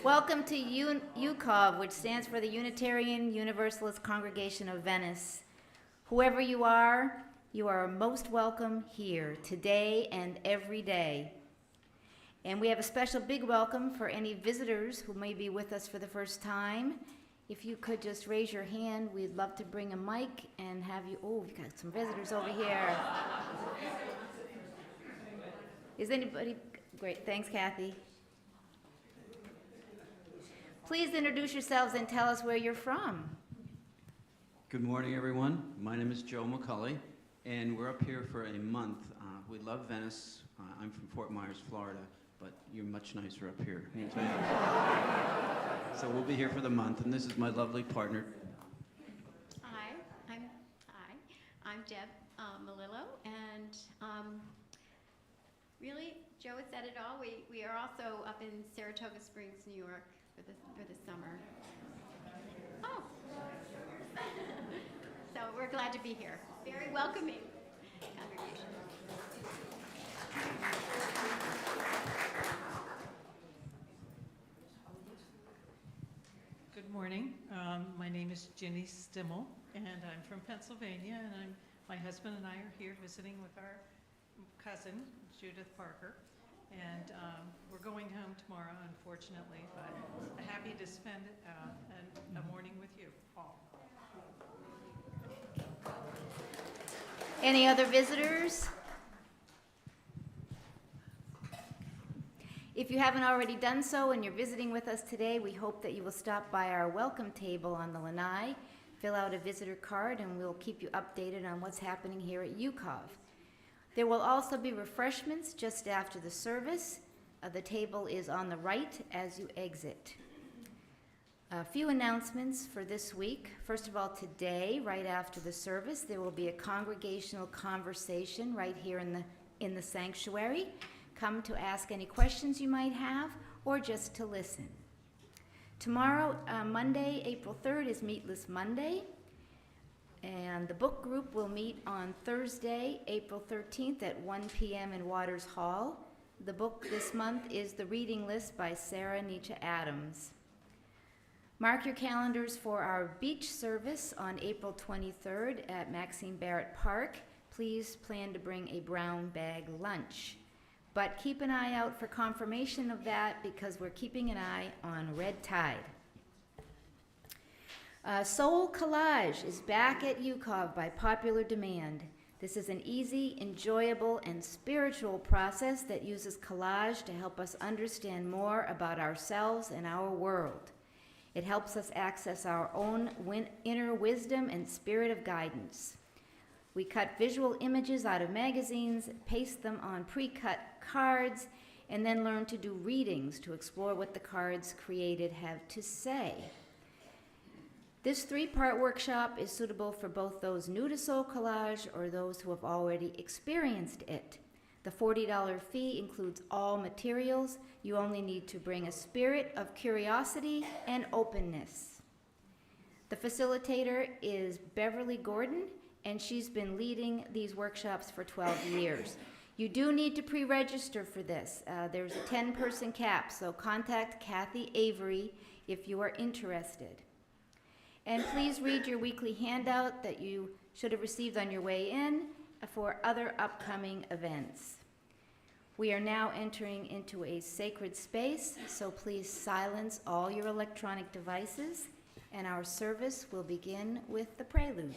Welcome to UCOV, which stands for the Unitarian Universalist Congregation of Venice. Whoever you are most welcome here today and every day. And we have a special big welcome for any visitors who may be with us for the first time. If you could just raise your hand, we'd love to bring a mic and have you. Oh, we've got some visitors over here. Is anybody? Great, thanks, Kathy. Please introduce yourselves and tell us where you're from. Good morning, everyone. My name is Joe McCulley, and we're up here for a month. We love Venice. I'm from Fort Myers, Florida, but you're much nicer up here. So we'll be here for the month, and this is my lovely partner. Hi, I'm Deb Malillo, and really, Joe has said it all. We are also up in Saratoga Springs, New York, for the summer. Oh, so we're glad to be here. Very welcoming congregation. Good morning. My name is Ginny Stimmel, and I'm from Pennsylvania, and my husband and I are here visiting with our cousin, Judith Parker, and we're going home tomorrow, unfortunately, but happy to spend a morning with you all. Any other visitors? If you haven't already done so and you're visiting with us today, we hope that you will stop by our welcome table on the lanai, fill out a visitor card, and we'll keep you updated on what's happening here at UCOV. There will also be refreshments just after the service. The table is on the right as you exit. A few announcements for this week. First of all, today, right after the service, there will be a congregational conversation right here in the sanctuary. Come to ask any questions you might have or just to listen. Tomorrow, Monday, April 3rd, is Meatless Monday. And the book group will meet on Thursday, April 13th at 1 p.m. in Waters Hall. The book this month is The Reading List by Sarah Nietzsche Adams. Mark your calendars for our beach service on April 23rd at Maxine Barrett Park. Please plan to bring a brown bag lunch. But keep an eye out for confirmation of that because we're keeping an eye on red tide. Soul Collage is back at UCOV by popular demand. This is an easy, enjoyable, and spiritual process that uses collage to help us understand more about ourselves and our world. It helps us access our own inner wisdom and spirit of guidance. We cut visual images out of magazines, paste them on pre-cut cards, and then learn to do readings to explore what the cards created have to say. This 3-part workshop is suitable for both those new to soul collage or those who have already experienced it. The $40 fee includes all materials. You only need to bring a spirit of curiosity and openness. The facilitator is Beverly Gordon, and she's been leading these workshops for 12 years. You do need to pre-register for this. There's a 10-person cap, so contact Kathy Avery if you are interested. And please read your weekly handout that you should have received on your way in for other upcoming events. We are now entering into a sacred space, so please silence all your electronic devices, and our service will begin with the prelude.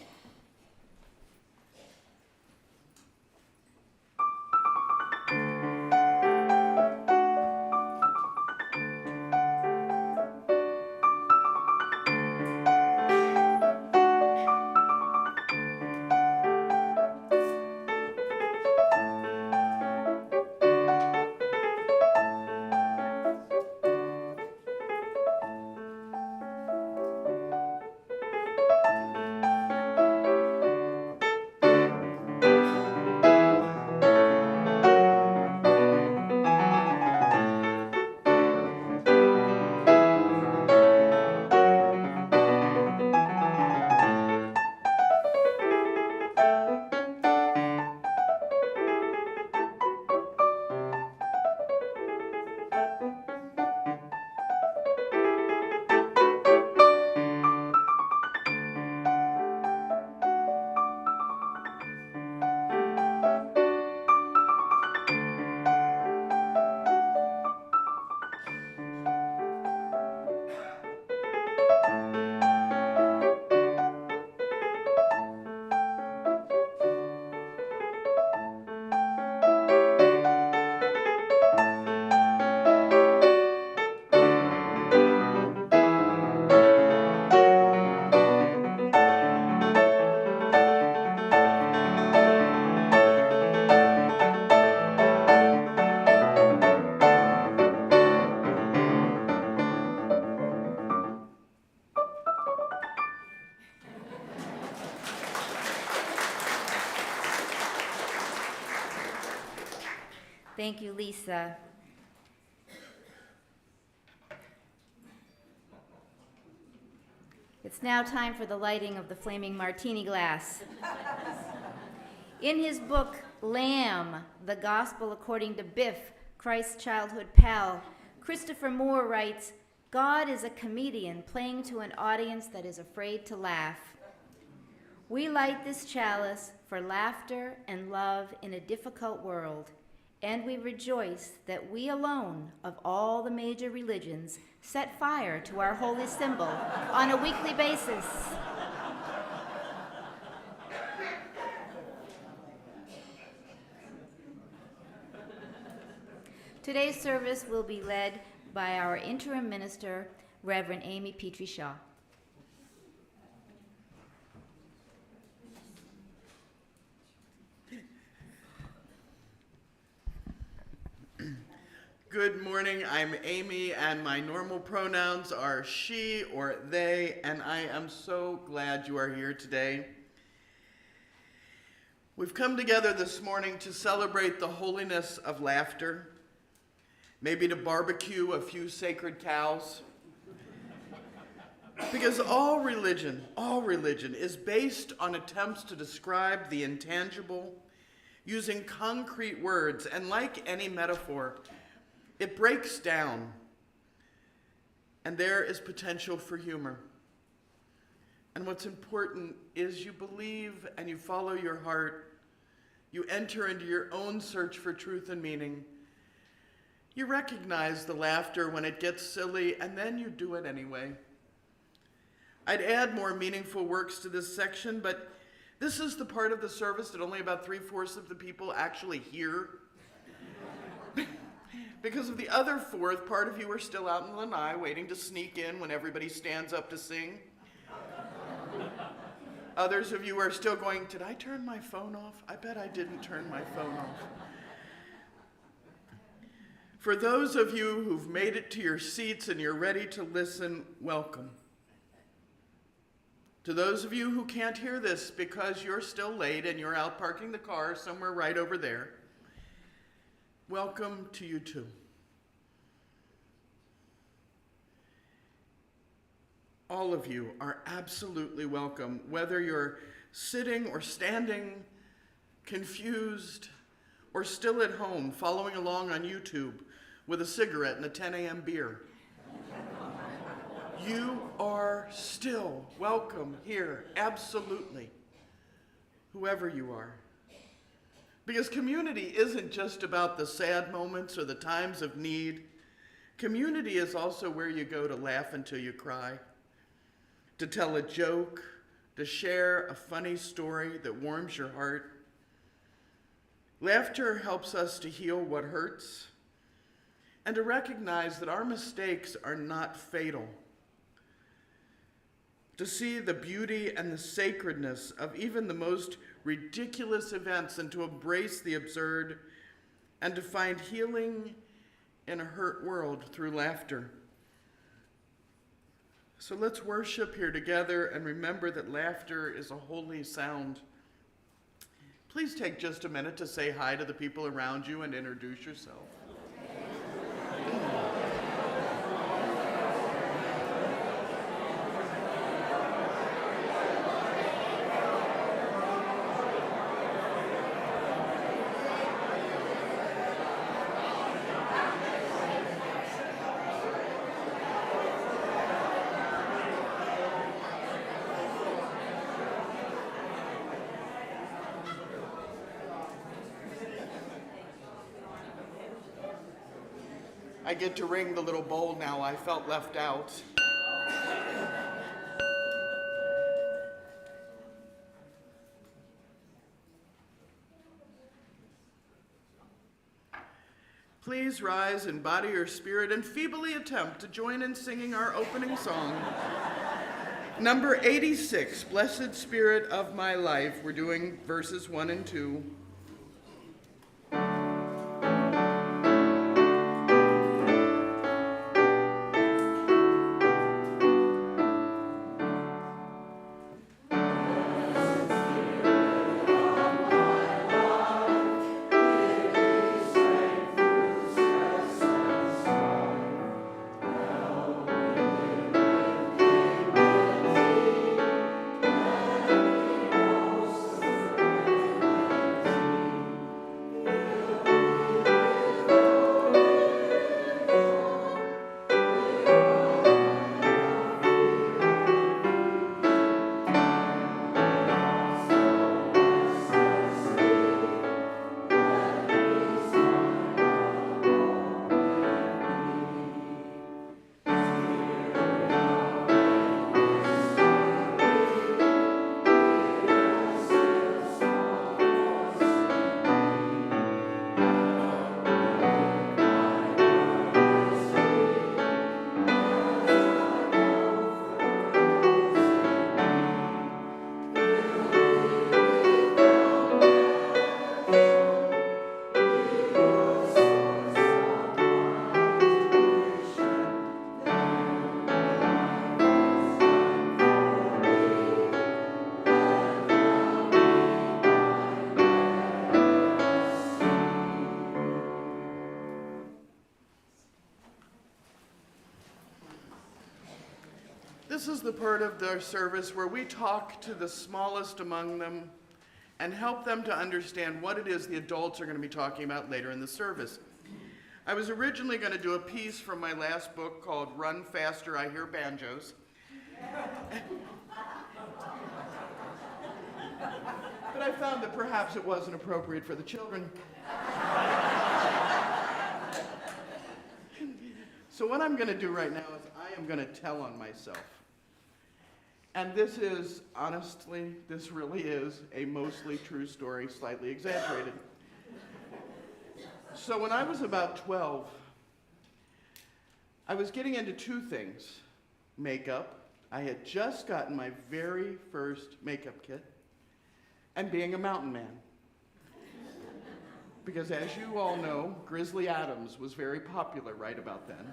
Thank you, Lisa. It's now time for the lighting of the flaming martini glass. In his book, Lamb, The Gospel According to Biff, Christ's Childhood Pal, Christopher Moore writes, God is a comedian playing to an audience that is afraid to laugh. We light this chalice for laughter and love in a difficult world, and we rejoice that we alone, of all the major religions, set fire to our holy symbol on a weekly basis. Today's service will be led by our interim minister, Reverend Amy Petrie Shaw. Good morning, I'm Amy, and my normal pronouns are she or they, and I am so glad you are here today. We've come together this morning to celebrate the holiness of laughter, maybe to barbecue a few sacred cows, because all religion is based on attempts to describe the intangible using concrete words, and like any metaphor, it breaks down, and there is potential for humor. And what's important is you believe and you follow your heart. You enter into your own search for truth and meaning. You recognize the laughter when it gets silly, and then you do it anyway. I'd add more meaningful works to this section, but this is the part of the service that only about 3/4 of the people actually hear. Because of the other fourth, part of you are still out in Lanai waiting to sneak in when everybody stands up to sing. Others of you are still going, did I turn my phone off? I bet I didn't turn my phone off. For those of you who've made it to your seats and you're ready to listen, welcome. To those of you who can't hear this because you're still late and you're out parking the car somewhere right over there, welcome to you too. All of you are absolutely welcome, whether you're sitting or standing, confused, or still at home following along on YouTube with a cigarette and a 10 a.m. beer. You are still welcome here, absolutely, whoever you are. Because community isn't just about the sad moments or the times of need. Community is also where you go to laugh until you cry, to tell a joke, to share a funny story that warms your heart. Laughter helps us to heal what hurts and to recognize that our mistakes are not fatal. To see the beauty and the sacredness of even the most ridiculous events and to embrace the absurd and to find healing in a hurt world through laughter. So let's worship here together and remember that laughter is a holy sound. Please take just a minute to say hi to the people around you and introduce yourself. I get to ring the little bowl now. I felt left out. Please rise in body or spirit and feebly attempt to join in singing our opening song. Number 86, Blessed Spirit of My Life. We're doing verses 1 and 2. This is the part of their service where we talk to the smallest among them and help them to understand what it is the adults are going to be talking about later in the service. I was originally going to do a piece from my last book called Run Faster, I Hear Banjos. But I found that perhaps it wasn't appropriate for the children. So what I'm going to do right now is I am going to tell on myself. And this is, honestly, this really is a mostly true story, slightly exaggerated. So when I was about 12, I was getting into two things. Makeup. I had just gotten my very first makeup kit. And being a mountain man. Because as you all know, Grizzly Adams was very popular right about then.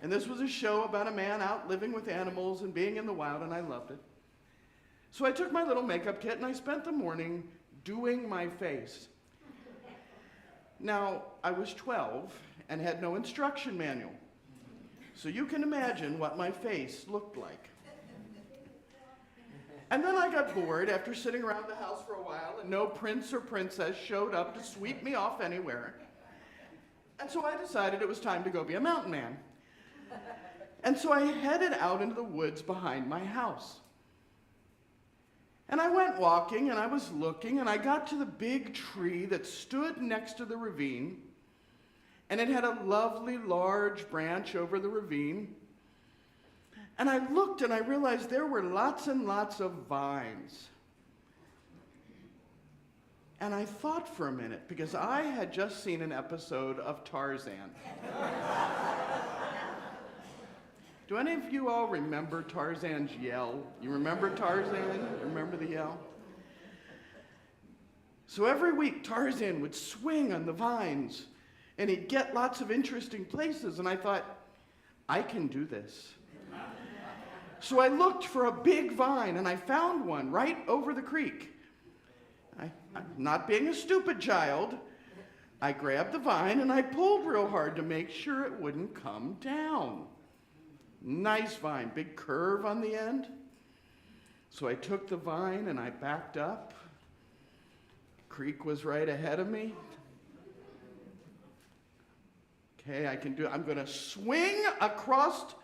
And this was a show about a man out living with animals and being in the wild, and I loved it. So I took my little makeup kit and I spent the morning doing my face. Now, I was 12 and had no instruction manual. So you can imagine what my face looked like. And then I got bored after sitting around the house for a while and no prince or princess showed up to sweep me off anywhere. And so I decided it was time to go be a mountain man. And so I headed out into the woods behind my house. And I went walking and I was looking and I got to the big tree that stood next to the ravine. And it had a lovely large branch over the ravine. And I looked and I realized there were lots and lots of vines. And I thought for a minute, because I had just seen an episode of Tarzan. Do any of you all remember Tarzan's yell? You remember Tarzan? You remember the yell? So every week Tarzan would swing on the vines and he'd get lots of interesting places. And I thought, I can do this. So I looked for a big vine, and I found one right over the creek. Not being a stupid child, I grabbed the vine, and I pulled real hard to make sure it wouldn't come down. Nice vine, big curve on the end. So I took the vine, and I backed up. Creek was right ahead of me. Okay, I can do it. I'm going to swing across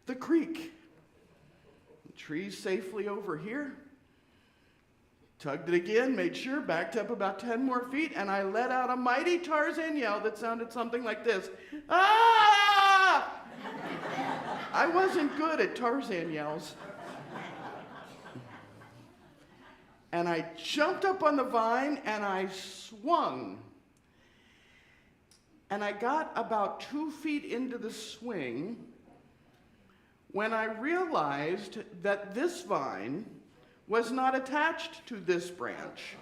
the creek. Trees safely over here. Tugged it again, made sure, backed up about 10 more feet, and I let out a mighty Tarzan yell that sounded something like this. Ah! I wasn't good at Tarzan yells. And I jumped up on the vine and I swung. And I got about 2 feet into the swing when I realized that this vine was not attached to this branch.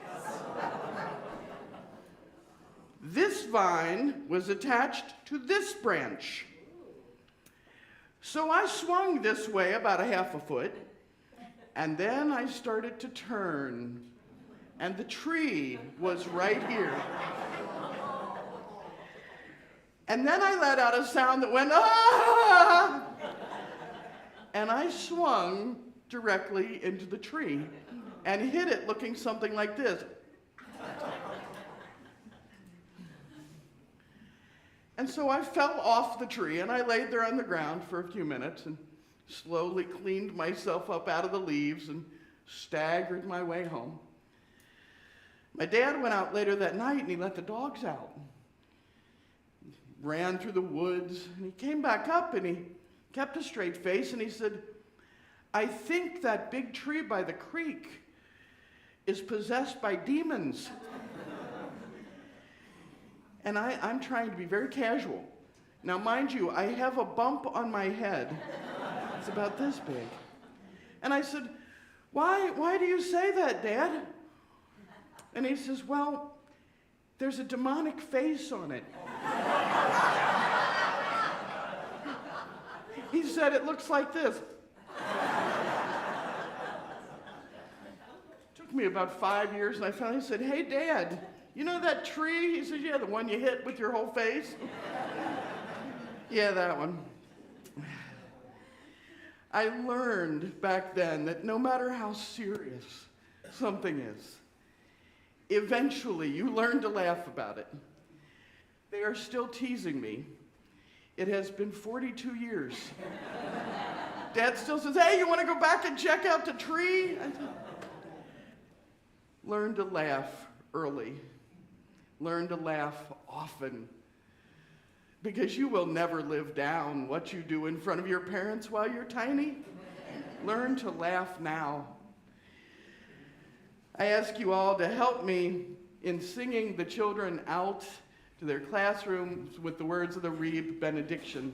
This vine was attached to this branch. So I swung this way about a half a foot, and then I started to turn, and the tree was right here. And then I let out a sound that went, ah! And I swung directly into the tree and hit it looking something like this. And so I fell off the tree and I laid there on the ground for a few minutes and slowly cleaned myself up out of the leaves and staggered my way home. My dad went out later that night and he let the dogs out. Ran through the woods and he came back up and he kept a straight face, and he said, I think that big tree by the creek is possessed by demons. And I'm trying to be very casual. Now, mind you, I have a bump on my head. It's about this big. And I said, why do you say that, Dad? And he says, well, there's a demonic face on it. He said, it looks like this. Took me about 5 years, and I finally said, hey, Dad, you know that tree? He said, yeah, the one you hit with your whole face? Yeah, that one. I learned back then that no matter how serious something is, eventually you learn to laugh about it. They are still teasing me. It has been 42 years. Dad still says, hey, you want to go back and check out the tree? Learn to laugh early. Learn to laugh often. Because you will never live down what you do in front of your parents while you're tiny. Learn to laugh now. I ask you all to help me in singing the children out to their classrooms with the words of the Reeb benediction.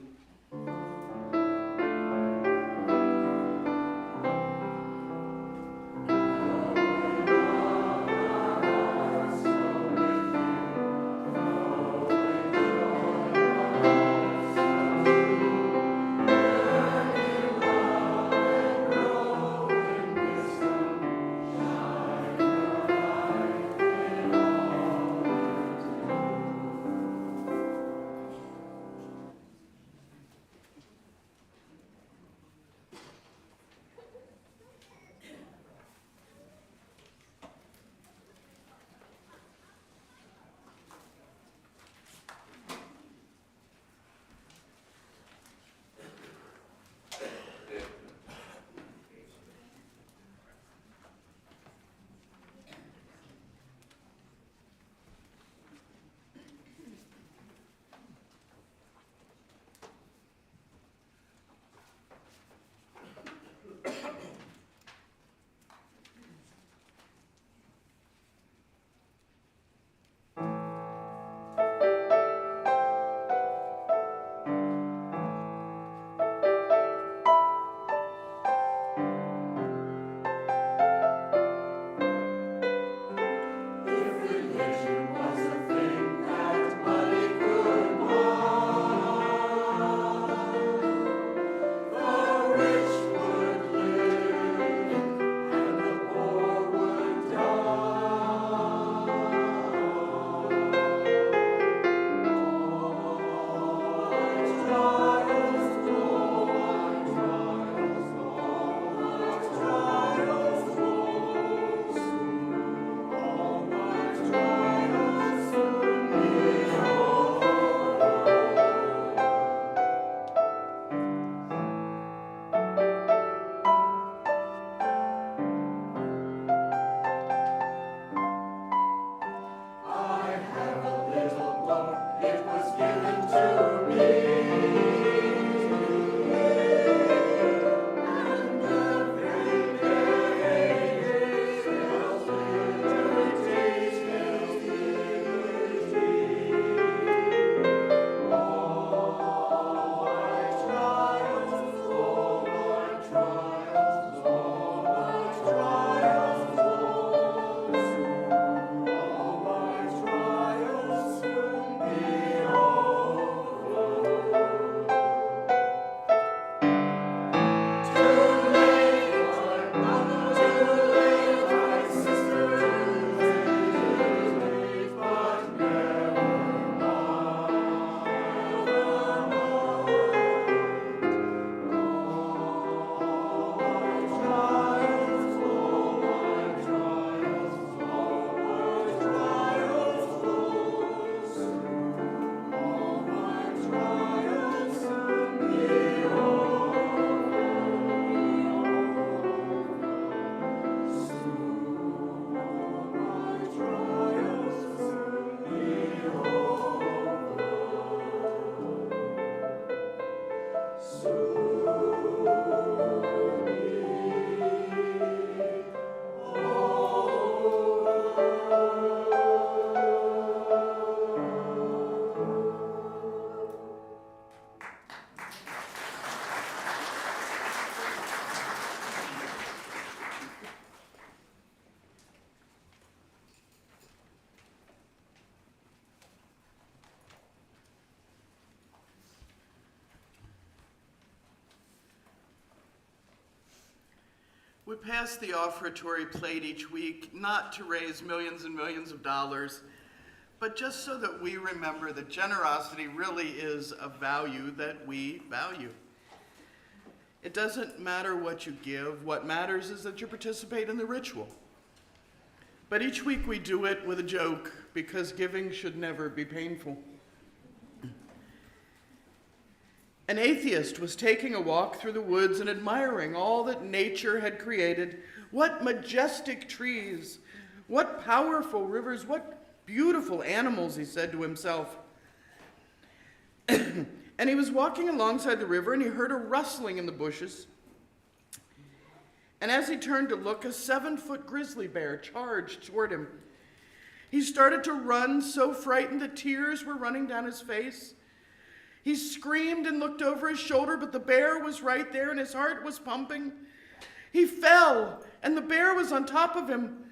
We pass the offertory plate each week, not to raise millions and millions of dollars, but just so that we remember that generosity really is a value that we value. It doesn't matter what you give. What matters is that you participate in the ritual. But each week we do it with a joke, because giving should never be painful. An atheist was taking a walk through the woods and admiring all that nature had created. What majestic trees, what powerful rivers, what beautiful animals, he said to himself. And he was walking alongside the river, and he heard a rustling in the bushes. And as he turned to look, a 7-foot grizzly bear charged toward him. He started to run, so frightened that tears were running down his face. He screamed and looked over his shoulder, but the bear was right there, and his heart was pumping. He fell, and the bear was on top of him.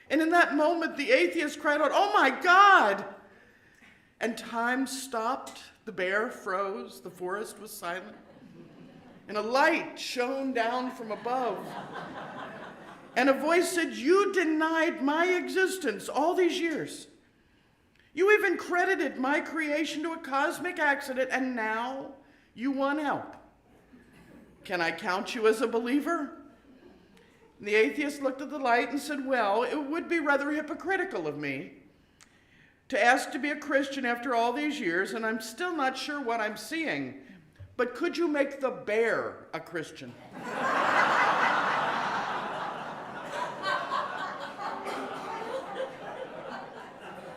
And in that moment, the atheist cried out, "Oh my God!" And time stopped. The bear froze. The forest was silent. And a light shone down from above. And a voice said, "You denied my existence all these years. You even credited my creation to a cosmic accident, and now you want help. Can I count you as a believer?" And the atheist looked at the light and said, "Well, it would be rather hypocritical of me to ask to be a Christian after all these years, and I'm still not sure what I'm seeing. But could you make the bear a Christian?"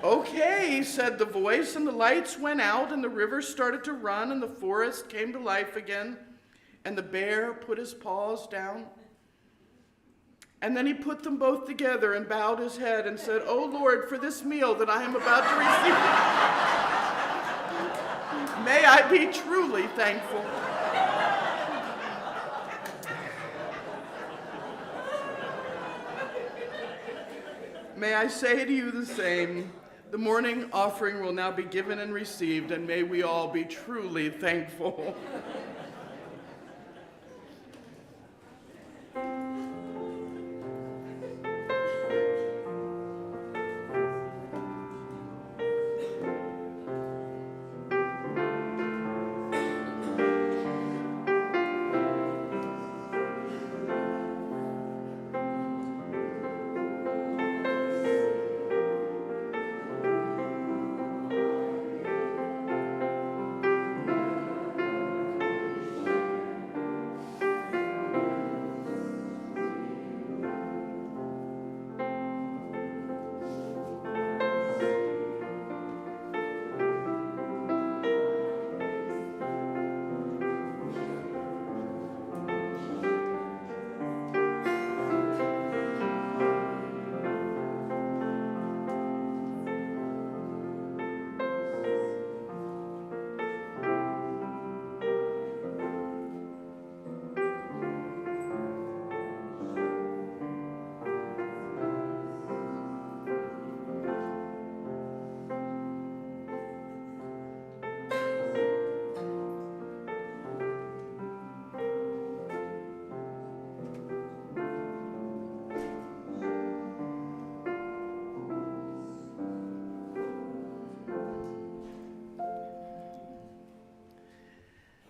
"Okay," said the voice, and the lights went out, and the river started to run, and the forest came to life again, and the bear put his paws down. And then he put them both together and bowed his head and said, "Oh Lord, for this meal that I am about to receive, may I be truly thankful." May I say to you the same. The morning offering will now be given and received, and may we all be truly thankful.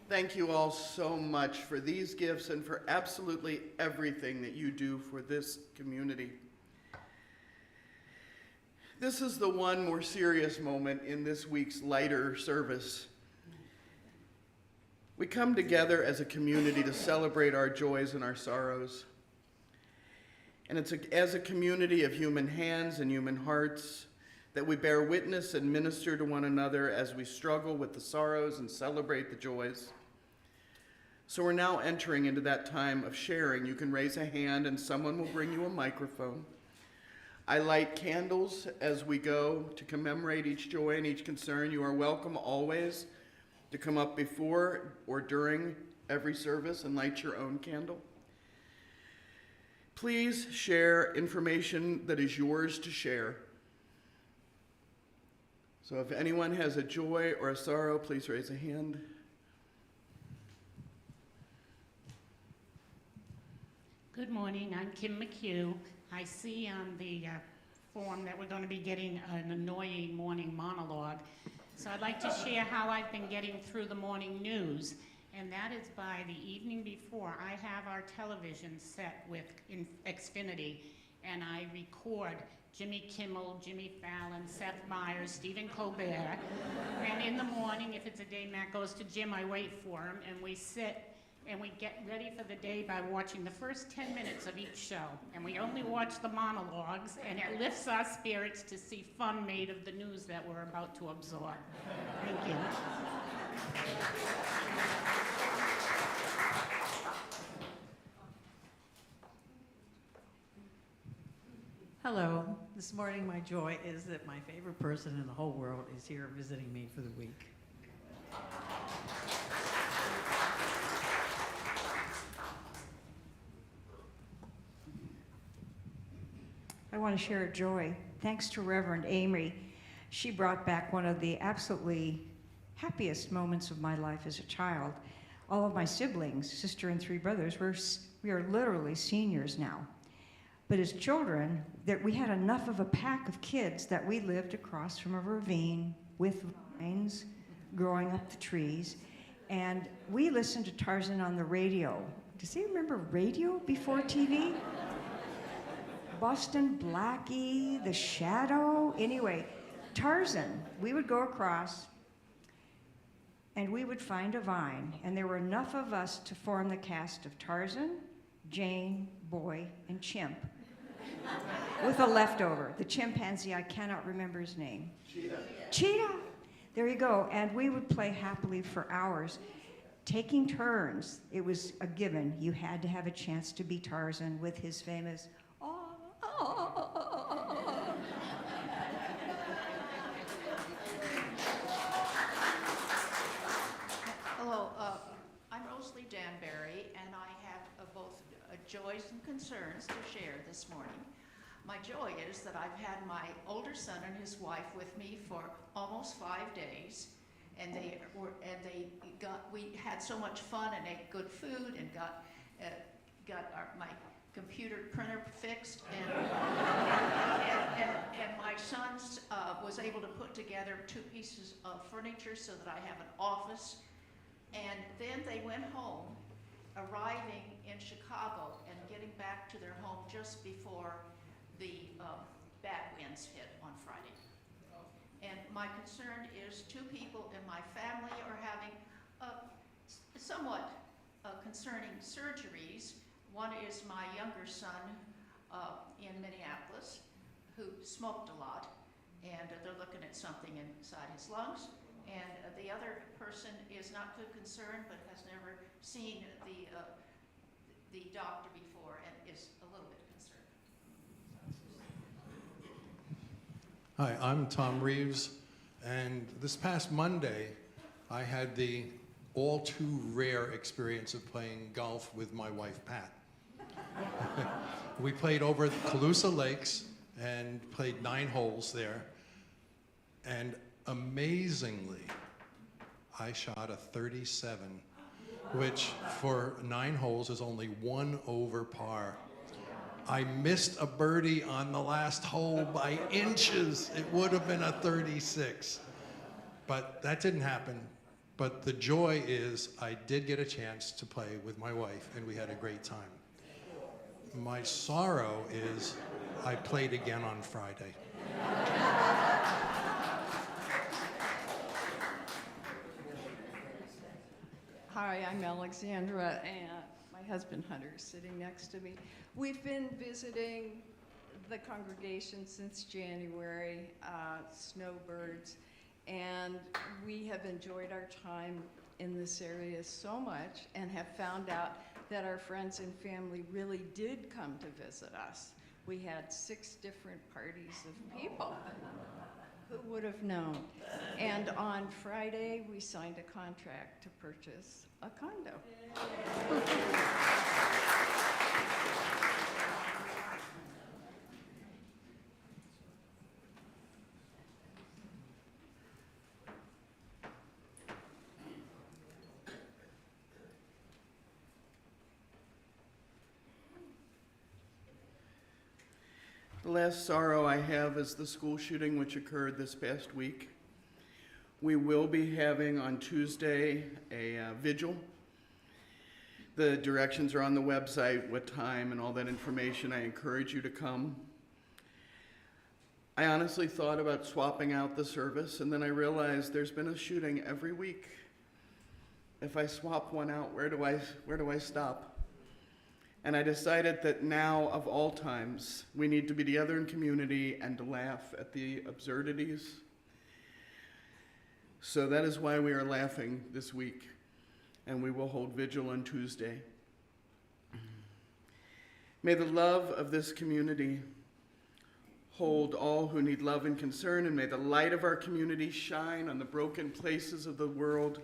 Thank you all so much for these gifts and for absolutely everything that you do for this community. This is the one more serious moment in this week's lighter service. We come together as a community to celebrate our joys and our sorrows. And it's as a community of human hands and human hearts that we bear witness and minister to one another as we struggle with the sorrows and celebrate the joys. So we're now entering into that time of sharing. You can raise a hand and someone will bring you a microphone. I light candles as we go to commemorate each joy and each concern. You are welcome always to come up before or during every service and light your own candle. Please share information that is yours to share. So if anyone has a joy or a sorrow, please raise a hand. Good morning, I'm Kim McHugh. I see on the form that we're going to be getting an annoying morning monologue. So I'd like to share how I've been getting through the morning news, and that is by the evening before before, I have our television set with Xfinity, and I record Jimmy Kimmel, Jimmy Fallon, Seth Meyers, Stephen Colbert. And in the morning, if it's a day Matt goes to gym, I wait for him, and we sit and we get ready for the day by watching the first 10 minutes of each show. And we only watch the monologues, and it lifts our spirits to see fun made of the news that we're about to absorb. Thank you. Hello. This morning my joy is that my favorite person in the whole world is here visiting me for the week. I want to share a joy. Thanks to Reverend Amory, she brought back one of the absolutely happiest moments of my life as a child. All of my siblings, sister and 3 brothers, we are literally seniors now. But as children, that we had enough of a pack of kids that we lived across from a ravine with vines growing up the trees, and we listened to Tarzan on the radio. Does anyone remember radio before TV? Boston Blackie, The Shadow. Anyway, Tarzan, we would go across and we would find a vine, and there were enough of us to form the cast of Tarzan, Jane, Boy, and Chimp. With a leftover, the chimpanzee, I cannot remember his name. Cheetah. Cheetah! There you go. And we would play happily for hours, taking turns. It was a given. You had to have a chance to be Tarzan with his famous, Hello, I'm Rosalie Danbury, and I have both joys and concerns to share this morning. My joy is that I've had my older son and his wife with me for almost 5 days, and we had so much fun and ate good food and got my computer printer fixed, and my son was able to put together 2 pieces of furniture so that I have an office. And then they went home, arriving in Chicago and getting back to their home just before the bad winds hit on Friday. And my concern is 2 people in my family are having somewhat concerning surgeries. One is my younger son in Minneapolis, who smoked a lot, and they're looking at something inside his lungs. And the other person is not too concerned, but has never seen the doctor before and is a little bit concerned. Hi, I'm Tom Reeves, and this past Monday, I had the all too rare experience of playing golf with my wife, Pat. We played over the Calusa Lakes and played 9 holes there, and amazingly, I shot a 37, which for 9 holes is only 1 over par. I missed a birdie on the last hole by inches. It would have been a 36. But that didn't happen. But the joy is I did get a chance to play with my wife, and we had a great time. My sorrow is I played again on Friday. Hi, I'm Alexandra, and my husband Hunter is sitting next to me. We've been visiting the congregation since January, snowbirds, and we have enjoyed our time in this area so much and have found out that our friends and family really did come to visit us. We had 6 different parties of people. Who would have known? And on Friday, we signed a contract to purchase a condo. The last sorrow I have is the school shooting which occurred this past week. We will be having on Tuesday a vigil The directions are on the website, what time and all that information. I encourage you to come. I honestly thought about swapping out the service, and then I realized there's been a shooting every week. If I swap one out, where do I stop? And I decided that now, of all times, we need to be together in community and to laugh at the absurdities. So that is why we are laughing this week, and we will hold vigil on Tuesday. May the love of this community hold all who need love and concern, and may the light of our community shine on the broken places of the world.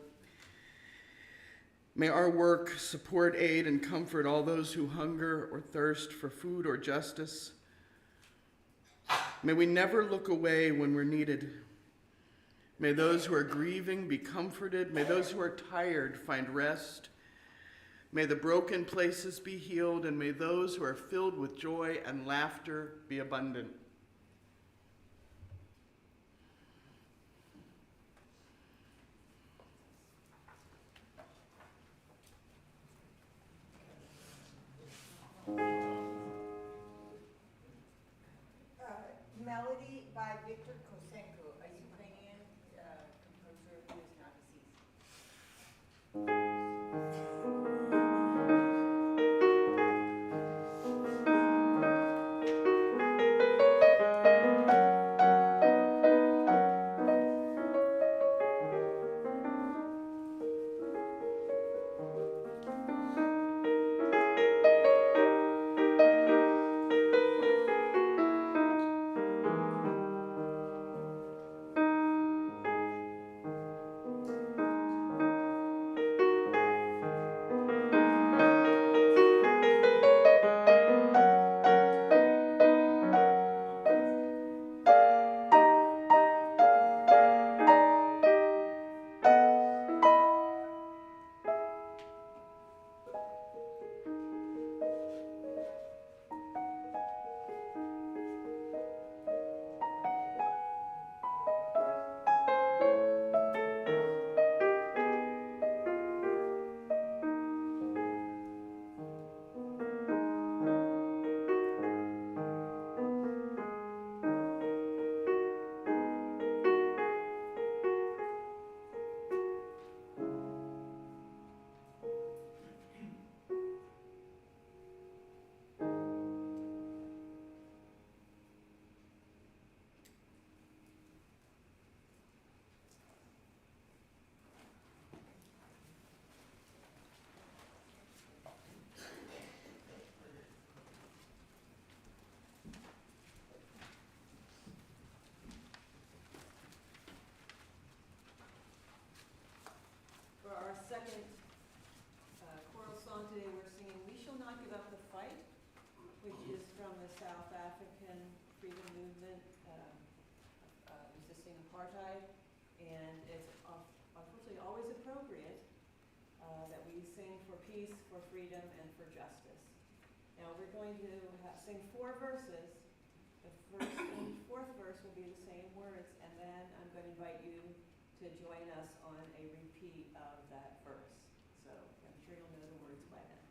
May our work support, aid, and comfort all those who hunger or thirst for food or justice. May we never look away when we're needed. May those who are grieving be comforted. May those who are tired find rest. May the broken places be healed, and may those who are filled with joy and laughter be abundant. Melody by Victor Kosenko, a Ukrainian composer who is now second choral song today, we're singing "We Shall Not Give Up the Fight," which is from the South African freedom movement resisting apartheid, and it's unfortunately always appropriate that we sing for peace, for freedom, and for justice. Now we're going to sing 4 verses. The first and fourth verse will be the same words, and then I'm going to invite you to join us on a repeat of that verse. So I'm sure you'll know the words by then.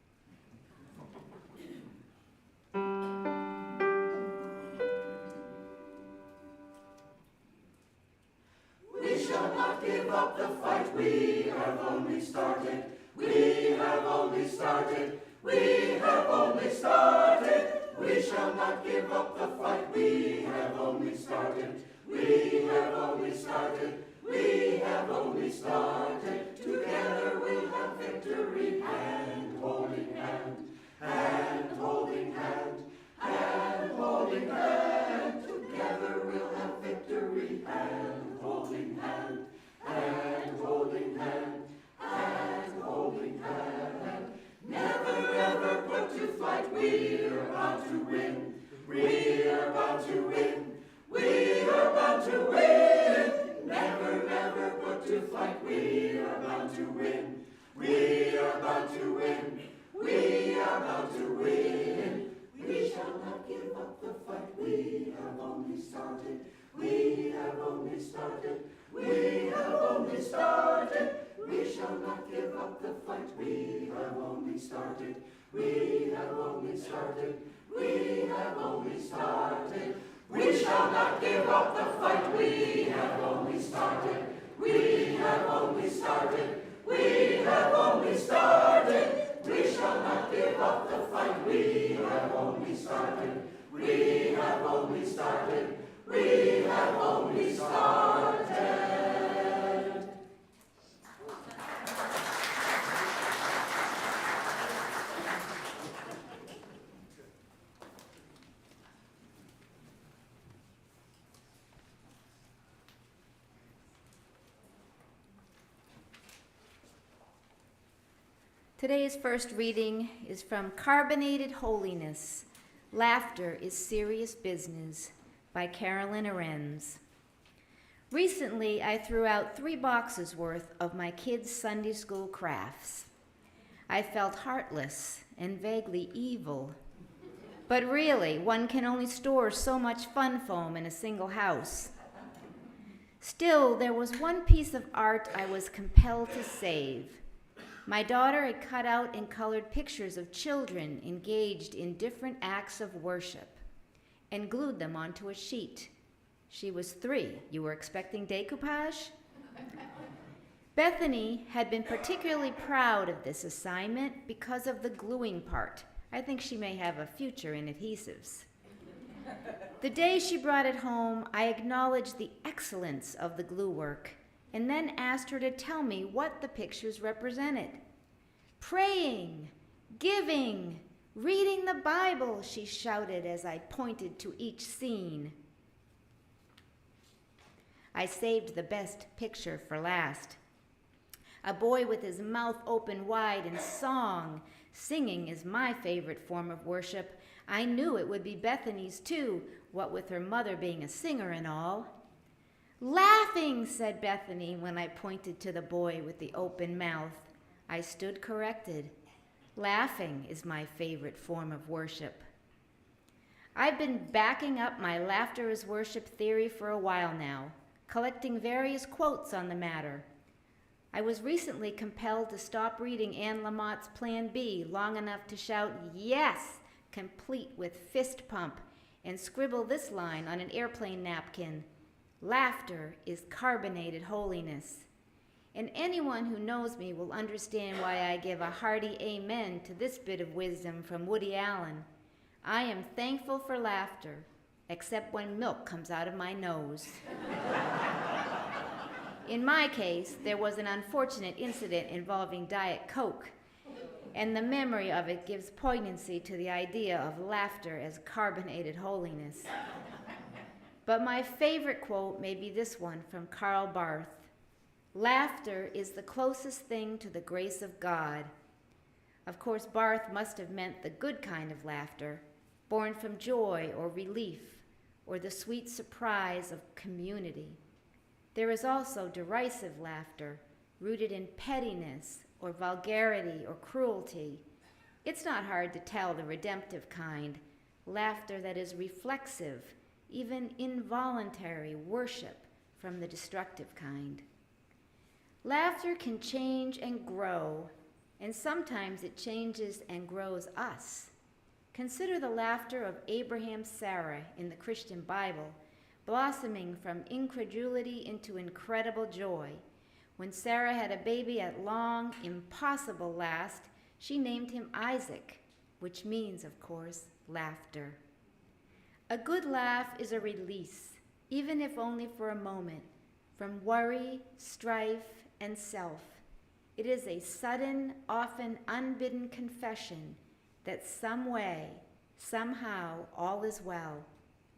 We shall not give up the fight, we have only started. We have only started. We have only started. We shall not give up the fight, we have only started. We have only started. We have only started. Together we'll have victory, hand holding hand, hand holding hand, hand holding hand. Together we'll have victory, hand holding hand, hand holding hand, hand holding hand. Never ever put to flight, we're about to win. We're about to win. We are bound to win. Never, never put to flight. We are bound to win. We are bound to win. We are bound to win. We shall not give up the fight. We have only started. We have only started. We have only started. We shall not give up the fight. We have only started. We have only started. We have only started. We shall not give up the fight. We have only started. We have only started. We have only started. We shall not give up the fight. We have only started. We have only started. We have only started. Today's first reading is from Carbonated Holiness, Laughter is Serious Business by Carolyn Arends. Recently, I threw out 3 boxes worth of my kids' Sunday school crafts. I felt heartless and vaguely evil. But really, one can only store so much fun foam in a single house. Still, there was one piece of art I was compelled to save. My daughter had cut out and colored pictures of children engaged in different acts of worship and glued them onto a sheet. She was 3. You were expecting decoupage? Bethany had been particularly proud of this assignment because of the gluing part. I think she may have a future in adhesives. The day she brought it home, I acknowledged the excellence of the glue work and then asked her to tell me what the pictures represented. Praying, giving, reading the Bible, she shouted as I pointed to each scene. I saved the best picture for last. A boy with his mouth open wide in song. Singing is my favorite form of worship. I knew it would be Bethany's too, what with her mother being a singer and all. Laughing, said Bethany when I pointed to the boy with the open mouth. I stood corrected. Laughing is my favorite form of worship. I've been backing up my laughter is worship theory for a while now, collecting various quotes on the matter. I was recently compelled to stop reading Anne Lamott's Plan B long enough to shout, yes, complete with fist pump, and scribble this line on an airplane napkin. Laughter is carbonated holiness. And anyone who knows me will understand why I give a hearty amen to this bit of wisdom from Woody Allen. I am thankful for laughter, except when milk comes out of my nose. In my case, there was an unfortunate incident involving Diet Coke, and the memory of it gives poignancy to the idea of laughter as carbonated holiness. But my favorite quote may be this one from Karl Barth. Laughter is the closest thing to the grace of God. Of course, Barth must have meant the good kind of laughter, born from joy or relief, or the sweet surprise of community. There is also derisive laughter, rooted in pettiness or vulgarity or cruelty. It's not hard to tell the redemptive kind, laughter that is reflexive, even involuntary worship from the destructive kind. Laughter can change and grow, and sometimes it changes and grows us. Consider the laughter of Abraham's Sarah in the Christian Bible, blossoming from incredulity into incredible joy. When Sarah had a baby at long, impossible last, she named him Isaac, which means, of course, laughter. A good laugh is a release, even if only for a moment, from worry, strife, and self. It is a sudden, often unbidden confession that some way, somehow, all is well,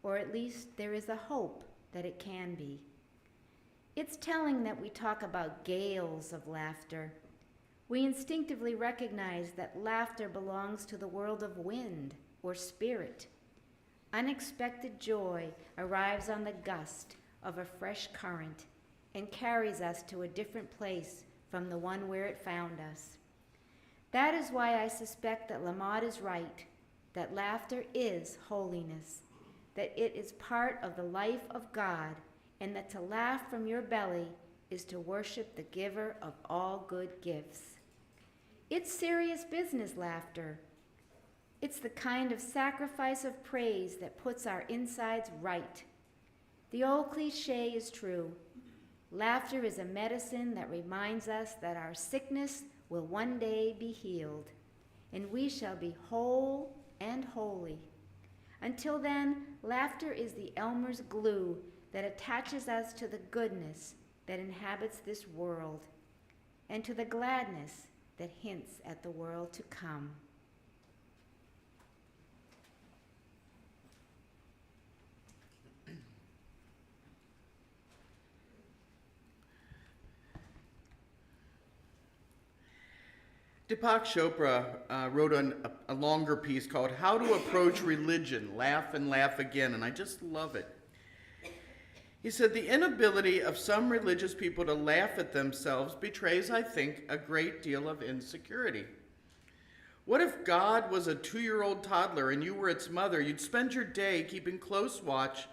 or at least there is a hope that it can be. It's telling that we talk about gales of laughter. We instinctively recognize that laughter belongs to the world of wind or spirit. Unexpected joy arrives on the gust of a fresh current and carries us to a different place from the one where it found us. That is why I suspect that Lamotte is right, that laughter is holiness, that it is part of the life of God, and that to laugh from your belly is to worship the giver of all good gifts. It's serious business, laughter. It's the kind of sacrifice of praise that puts our insides right. The old cliche is true. Laughter is a medicine that reminds us that our sickness will one day be healed, and we shall be whole and holy. Until then, laughter is the Elmer's glue that attaches us to the goodness that inhabits this world, and to the gladness that hints at the world to come. Deepak Chopra wrote a longer piece called How to Approach Religion, Laugh and Laugh Again, and I just love it. He said, the inability of some religious people to laugh at themselves betrays, I think, a great deal of insecurity. What if God was a 2-year-old toddler and you were its mother? You'd spend your day keeping close watch,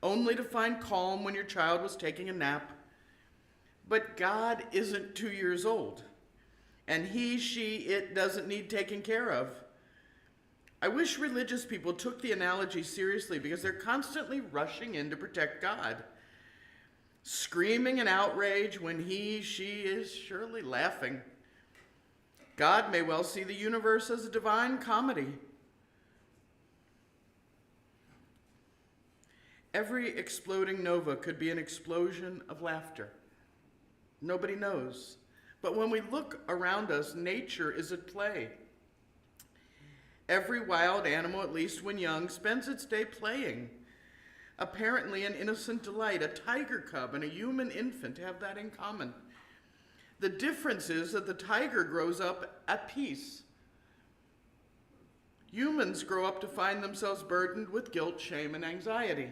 only to find calm when your child was taking a nap. But God isn't 2 years old, and he, she, it doesn't need taken care of. I wish religious people took the analogy seriously, because they're constantly rushing in to protect God, screaming in outrage when he, she is surely laughing. God may well see the universe as a divine comedy. Every exploding nova could be an explosion of laughter. Nobody knows. But when we look around us, nature is at play. Every wild animal, at least when young, spends its day playing. Apparently an innocent delight. A tiger cub and a human infant have that in common. The difference is that the tiger grows up at peace. Humans grow up to find themselves burdened with guilt, shame, and anxiety.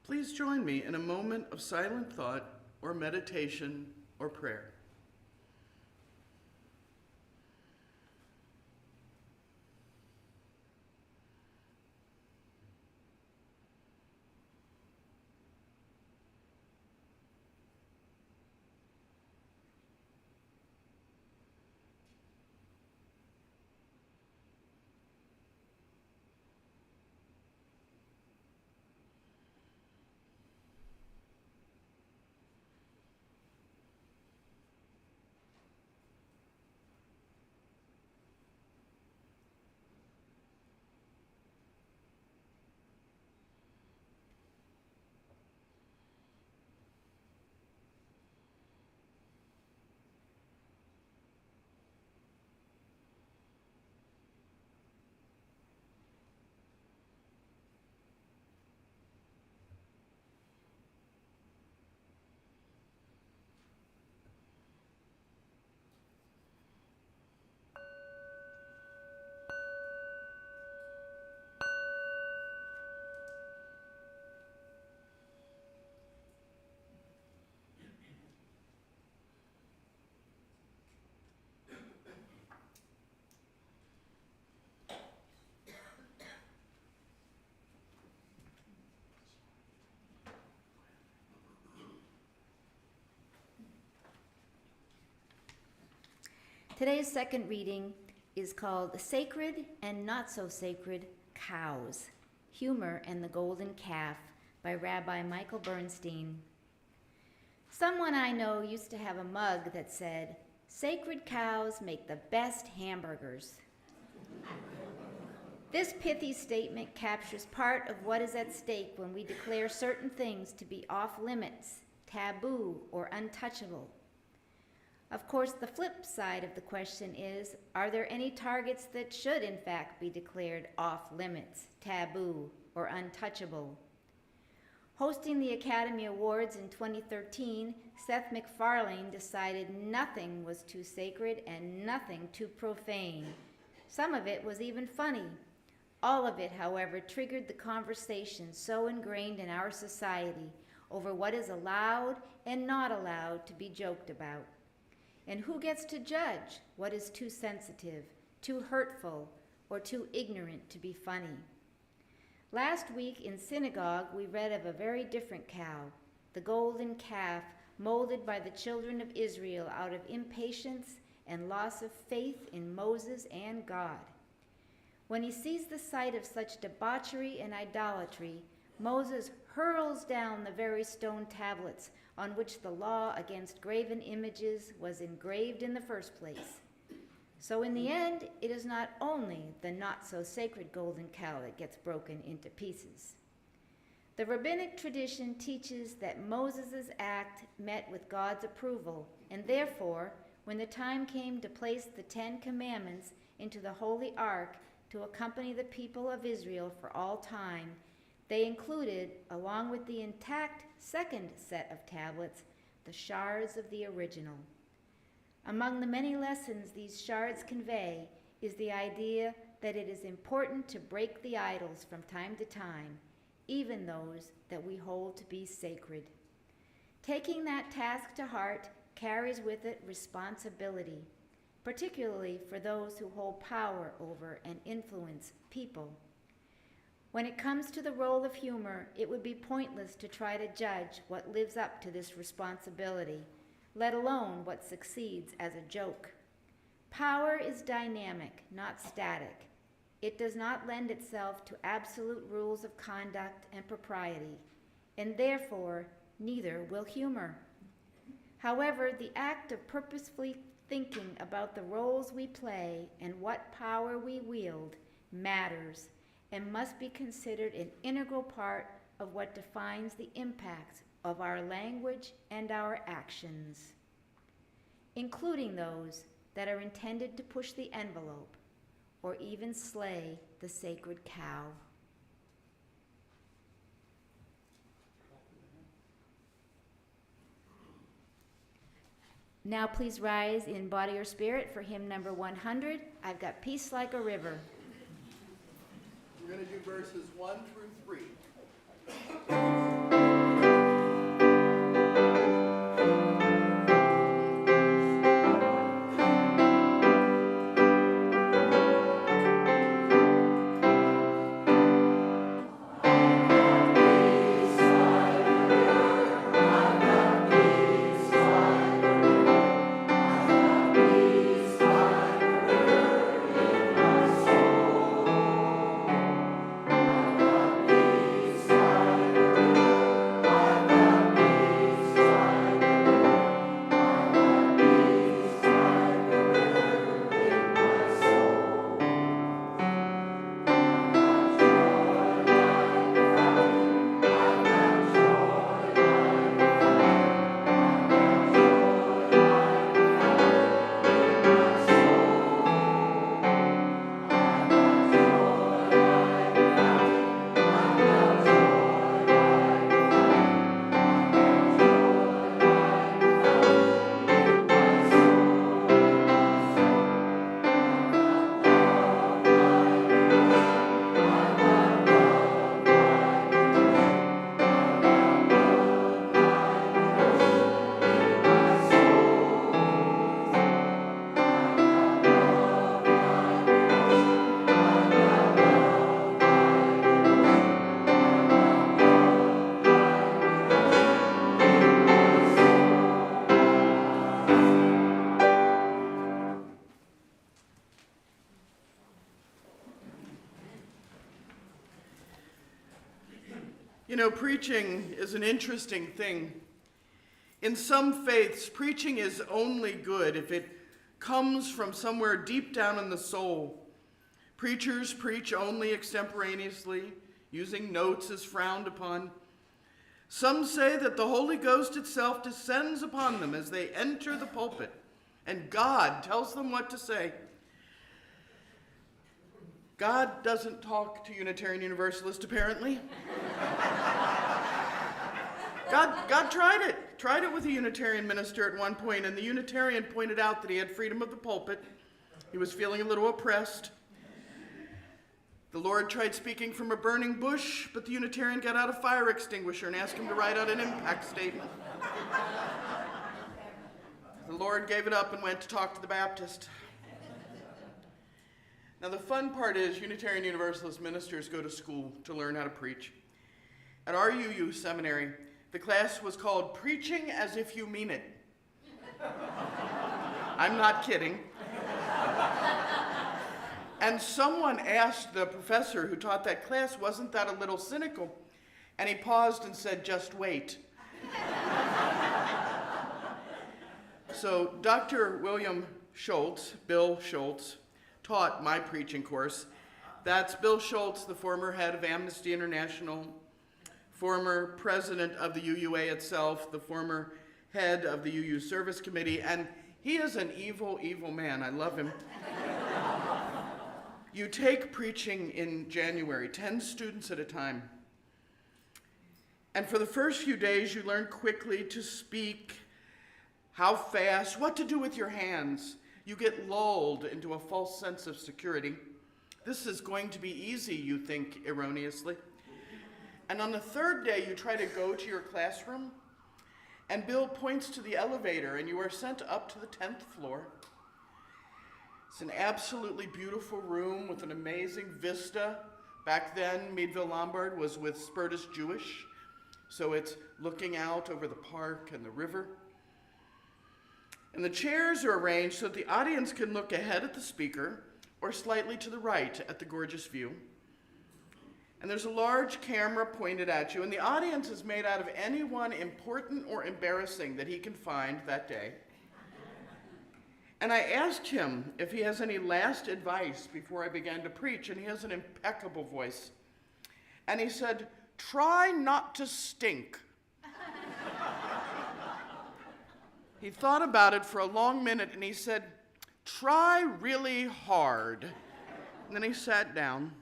Please join me in a moment of silent thought or meditation or prayer. Today's second reading is called Sacred and Not So Sacred Cows, Humor and the Golden Calf by Rabbi Michael Bernstein. Someone I know used to have a mug that said, "Sacred cows make the best hamburgers." This pithy statement captures part of what is at stake when we declare certain things to be off limits, taboo, or untouchable. Of course, the flip side of the question is, are there any targets that should in fact be declared off limits, taboo, or untouchable? Hosting the Academy Awards in 2013, Seth MacFarlane decided nothing was too sacred and nothing too profane. Some of it was even funny. All of it, however, triggered the conversation so ingrained in our society over what is allowed and not allowed to be joked about. And who gets to judge what is too sensitive, too hurtful, or too ignorant to be funny? Last week in synagogue, we read of a very different cow, the golden calf molded by the children of Israel out of impatience and loss of faith in Moses and God. When he sees the sight of such debauchery and idolatry, Moses hurls down the very stone tablets on which the law against graven images was engraved in the first place. So in the end, it is not only the not-so-sacred golden cow that gets broken into pieces. The rabbinic tradition teaches that Moses' act met with God's approval, and therefore, when the time came to place the 10 Commandments into the Holy Ark to accompany the people of Israel for all time, they included, along with the intact second set of tablets, the shards of the original. Among the many lessons these shards convey is the idea that it is important to break the idols from time to time, even those that we hold to be sacred. Taking that task to heart carries with it responsibility, particularly for those who hold power over and influence people. When it comes to the role of humor, it would be pointless to try to judge what lives up to this responsibility, let alone what succeeds as a joke. Power is dynamic, not static. It does not lend itself to absolute rules of conduct and propriety, and therefore, neither will humor. However, the act of purposefully thinking about the roles we play and what power we wield matters and must be considered an integral part of what defines the impact of our language and our actions, including those that are intended to push the envelope or even slay the sacred cow. Now please rise in body or spirit for hymn number 100, I've Got Peace Like a River. We're going to do verses 1 through 3. You know, preaching is an interesting thing. In some faiths, preaching is only good if it comes from somewhere deep down in the soul. Preachers preach only extemporaneously, using notes as frowned upon. Some say that the Holy Ghost itself descends upon them as they enter the pulpit, and God tells them what to say. God doesn't talk to Unitarian Universalist, apparently. God tried it with a Unitarian minister at one point, and the Unitarian pointed out that he had freedom of the pulpit. He was feeling a little oppressed. The Lord tried speaking from a burning bush, but the Unitarian got out a fire extinguisher and asked him to write out an impact statement. The Lord gave it up and went to talk to the Baptist. Now, the fun part is Unitarian Universalist ministers go to school to learn how to preach. At our UU seminary, The class was called Preaching as If You Mean It. I'm not kidding. And someone asked the professor who taught that class, wasn't that a little cynical? And he paused and said, just wait. So Dr. William Schultz, Bill Schultz, taught my preaching course. That's Bill Schultz, the former head of Amnesty International, former president of the UUA itself, the former head of the UU Service Committee, and he is an evil, evil man. I love him. You take preaching in January, 10 students at a time. And for the first few days, you learn quickly to speak, how fast, what to do with your hands. You get lulled into a false sense of security. This is going to be easy, you think erroneously. And on the third day, you try to go to your classroom, and Bill points to the elevator, and you are sent up to the 10th floor. It's an absolutely beautiful room with an amazing vista. Back then, Meadville Lombard was with Spertus Jewish, so it's looking out over the park and the river. And the chairs are arranged so that the audience can look ahead at the speaker or slightly to the right at the gorgeous view. And there's a large camera pointed at you, and the audience is made out of anyone important or embarrassing that he can find that day. And I asked him if he has any last advice before I began to preach, and he has an impeccable voice. And he said, try not to stink. He thought about it for a long minute, and he said, try really hard. And then he sat down.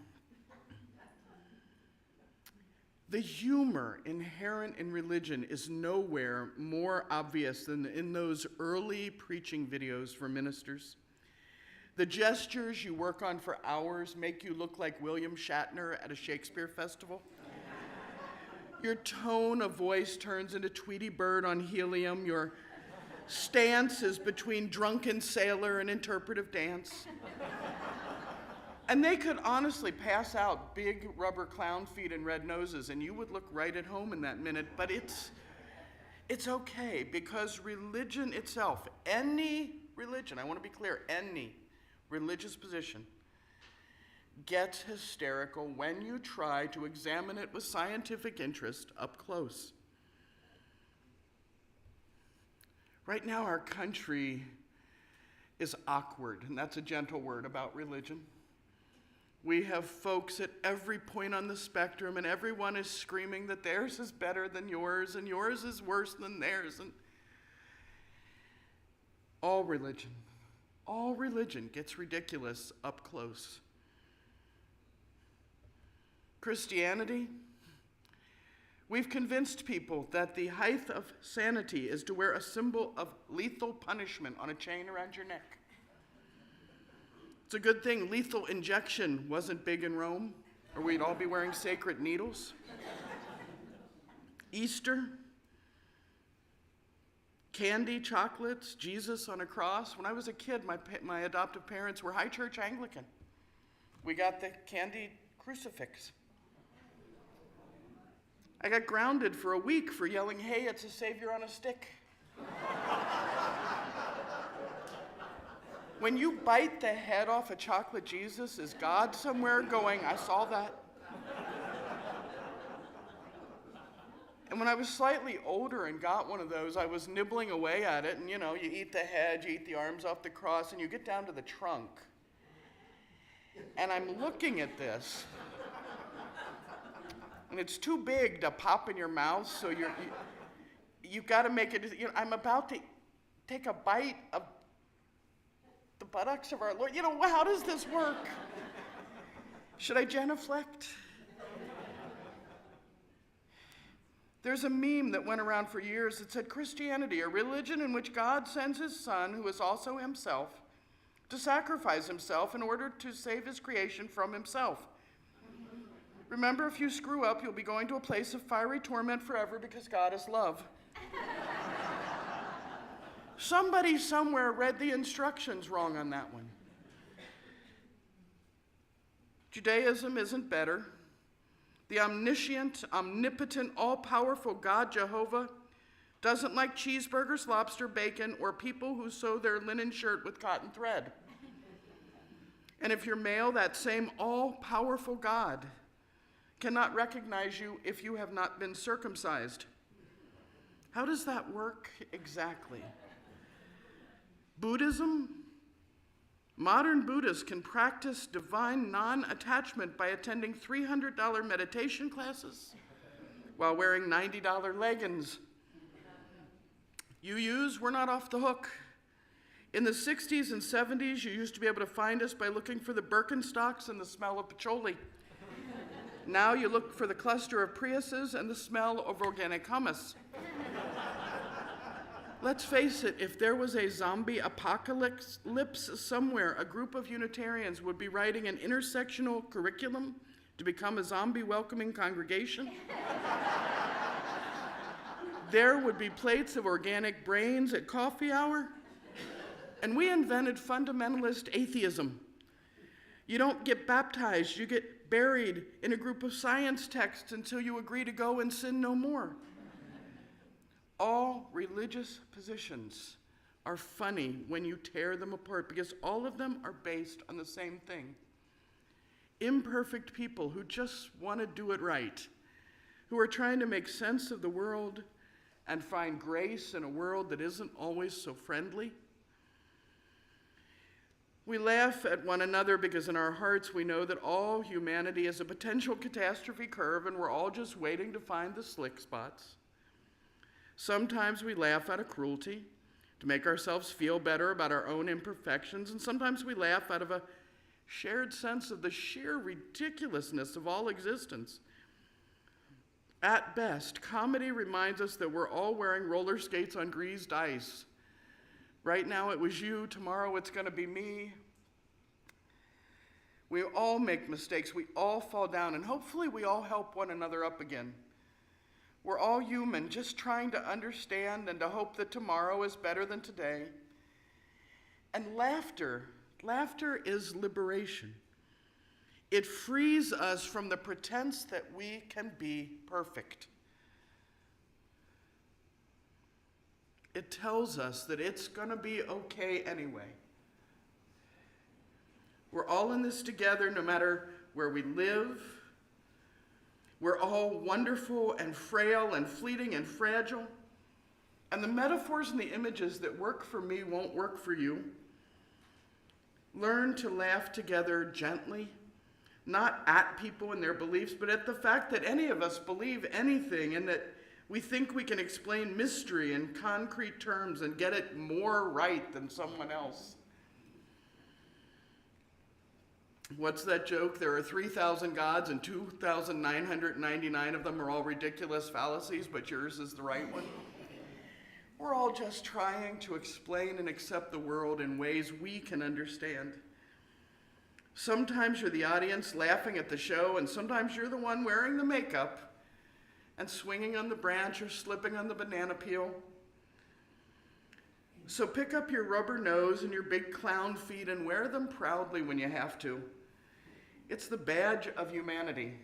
The humor inherent in religion is nowhere more obvious than in those early preaching videos for ministers. The gestures you work on for hours make you look like William Shatner at a Shakespeare festival. Your tone of voice turns into Tweety Bird on helium. Your stance is between drunken sailor and interpretive dance. And they could honestly pass out big rubber clown feet and red noses, and you would look right at home in that minute. But it's okay, because religion itself, any religion, I want to be clear, any religious position gets hysterical when you try to examine it with scientific interest up close. Right now, our country is awkward, and that's a gentle word about religion. We have folks at every point on the spectrum, and everyone is screaming that theirs is better than yours, and yours is worse than theirs. And all religion gets ridiculous up close. Christianity, we've convinced people that the height of sanity is to wear a symbol of lethal punishment on a chain around your neck. It's a good thing lethal injection wasn't big in Rome, or we'd all be wearing sacred needles. Easter, candy, chocolates, Jesus on a cross. When I was a kid, my adoptive parents were high church Anglican. We got the candy crucifix. I got grounded for a week for yelling, "Hey, it's a Savior on a stick." When you bite the head off a chocolate Jesus, is God somewhere going, "I saw that"? And when I was slightly older and got one of those, I was nibbling away at it, and you eat the head, you eat the arms off the cross, and you get down to the trunk. And I'm looking at this, and it's too big to pop in your mouth, so you've got to make it, I'm about to take a bite of the buttocks of our Lord. How does this work? Should I genuflect? There's a meme that went around for years that said, Christianity, a religion in which God sends his son, who is also himself, to sacrifice himself in order to save his creation from himself. Remember, if you screw up, you'll be going to a place of fiery torment forever because God is love. Somebody somewhere read the instructions wrong on that one. Judaism isn't better. The omniscient, omnipotent, all-powerful God, Jehovah, doesn't like cheeseburgers, lobster, bacon, or people who sew their linen shirt with cotton thread. And if you're male, that same all-powerful God cannot recognize you if you have not been circumcised. How does that work exactly? Buddhism? Modern Buddhists can practice divine non-attachment by attending $300 meditation classes while wearing $90 leggings. UUs, we're not off the hook. In the 60s and 70s, you used to be able to find us by looking for the Birkenstocks and the smell of patchouli. Now you look for the cluster of Priuses and the smell of organic hummus. Let's face it, if there was a zombie apocalypse somewhere, a group of Unitarians would be writing an intersectional curriculum to become a zombie-welcoming congregation. There would be plates of organic brains at coffee hour. And we invented fundamentalist atheism. You don't get baptized, you get buried in a group of science texts until you agree to go and sin no more. All religious positions are funny when you tear them apart because all of them are based on the same thing. Imperfect people who just want to do it right, who are trying to make sense of the world and find grace in a world that isn't always so friendly. We laugh at one another because in our hearts we know that all humanity is a potential catastrophe curve and we're all just waiting to find the slick spots. Sometimes we laugh out of cruelty to make ourselves feel better about our own imperfections, and sometimes we laugh out of a shared sense of the sheer ridiculousness of all existence. At best, comedy reminds us that we're all wearing roller skates on greased ice. Right now it was you, tomorrow it's going to be me. We all make mistakes, we all fall down, and hopefully we all help one another up again. We're all human, just trying to understand and to hope that tomorrow is better than today. And laughter is liberation. It frees us from the pretense that we can be perfect. It tells us that it's going to be okay anyway. We're all in this together no matter where we live. We're all wonderful and frail and fleeting and fragile. And the metaphors and the images that work for me won't work for you. Learn to laugh together gently, not at people and their beliefs, but at the fact that any of us believe anything and that we think we can explain mystery in concrete terms and get it more right than someone else. What's that joke? There are 3,000 gods and 2,999 of them are all ridiculous fallacies, but yours is the right one. We're all just trying to explain and accept the world in ways we can understand. Sometimes you're the audience laughing at the show, and sometimes you're the one wearing the makeup and swinging on the branch or slipping on the banana peel. So pick up your rubber nose and your big clown feet and wear them proudly when you have to. It's the badge of humanity.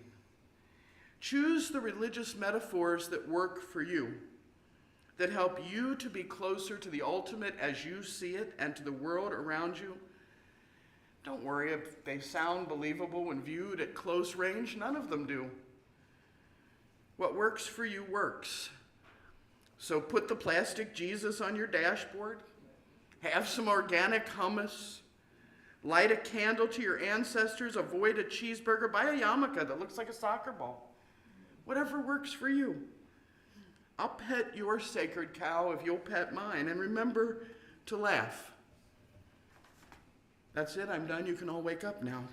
Choose the religious metaphors that work for you, that help you to be closer to the ultimate as you see it and to the world around you. Don't worry if they sound believable when viewed at close range. None of them do. What works for you works. So put the plastic Jesus on your dashboard, have some organic hummus, light a candle to your ancestors, avoid a cheeseburger, buy a yarmulke that looks like a soccer ball. Whatever works for you. I'll pet your sacred cow if you'll pet mine, and remember to laugh. That's it, I'm done. You can all wake up now.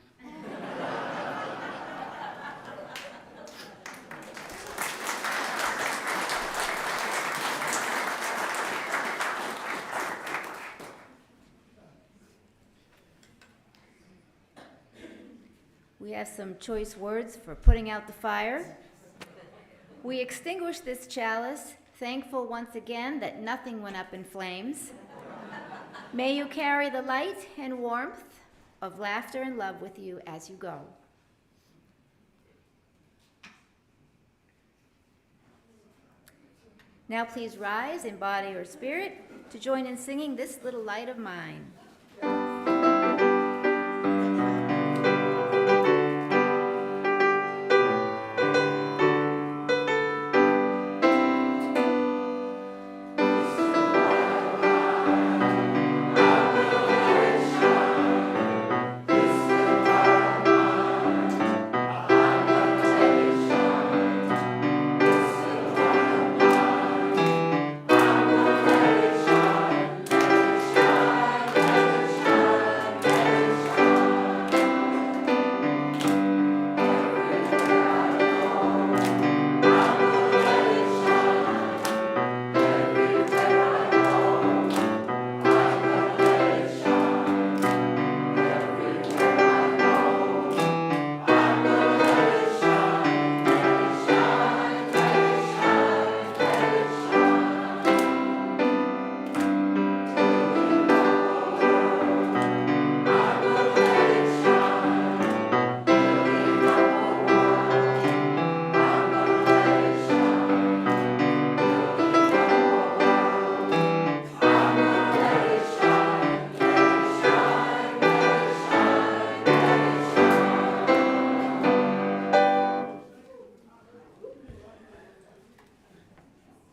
We have some choice words for putting out the fire. We extinguish this chalice, thankful once again that nothing went up in flames. May you carry the light and warmth of laughter and love with you as you go. Now please rise in body or spirit to join in singing This Little Light of Mine.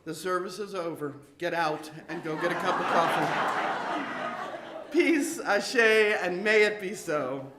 The service is over. Get out and go get a cup of coffee. Peace, ashe, and may it be so.